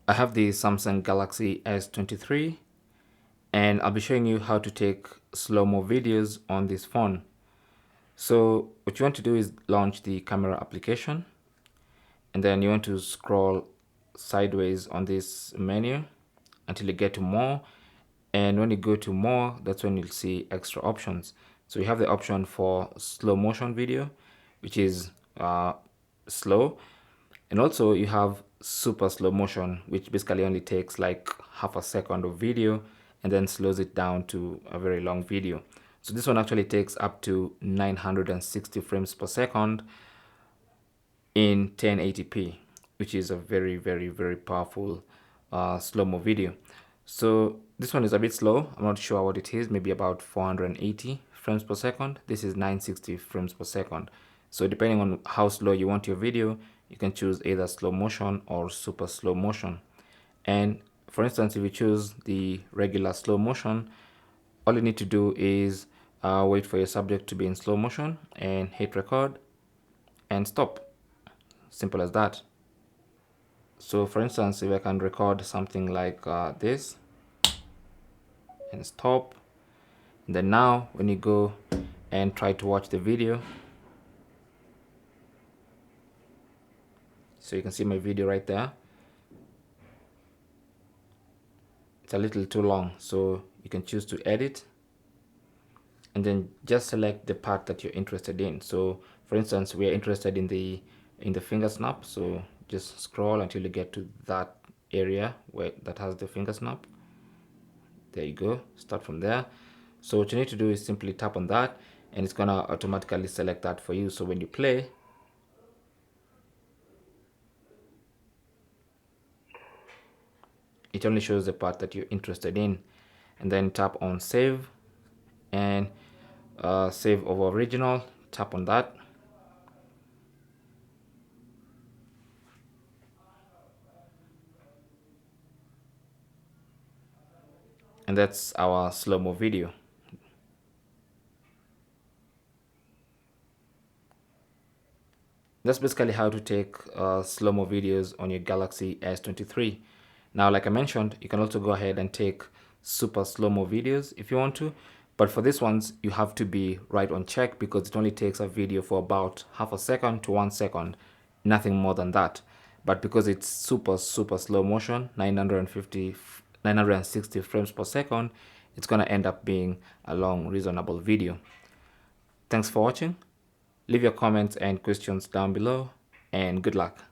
I have the Samsung Galaxy S23 and I'll be showing you how to take slow-mo videos on this phone. So what you want to do is launch the camera application, and then you want to scroll sideways on this menu until you get to more. And when you go to more, that's when you'll see extra options. So you have the option for slow motion video, which is slow. And also you have super slow motion, which basically only takes like half a second of video and then slows it down to a very long video. So this one actually takes up to 960 frames per second in 1080p, which is a very powerful slow-mo video. So this one is a bit slow. I'm not sure what it is, maybe about 480 frames per second. This is 960 frames per second. So depending on how slow you want your video, you can choose either slow motion or super slow motion. And for instance, if you choose the regular slow motion, all you need to do is wait for your subject to be in slow motion and hit record and stop. Simple as that. So for instance, if I can record something like this and stop, and then now when you go and try to watch the video, so you can see my video right there. It's a little too long, so you can choose to edit and then just select the part that you're interested in. So for instance, we are interested in the finger snap, so just scroll until you get to that area where that has the finger snap. There you go, start from there. So what you need to do is simply tap on that and it's gonna automatically select that for you. So when you play, it only shows the part that you're interested in, and then tap on save and save over original, tap on that. And that's our slow-mo video. That's basically how to take slow-mo videos on your Galaxy S23. Now, like I mentioned, you can also go ahead and take super slow-mo videos if you want to. But for these ones, you have to be right on check because it only takes a video for about half a second to 1 second, nothing more than that. But because it's super slow motion, 960 frames per second, it's going to end up being a long, reasonable video. Thanks for watching. Leave your comments and questions down below, and good luck.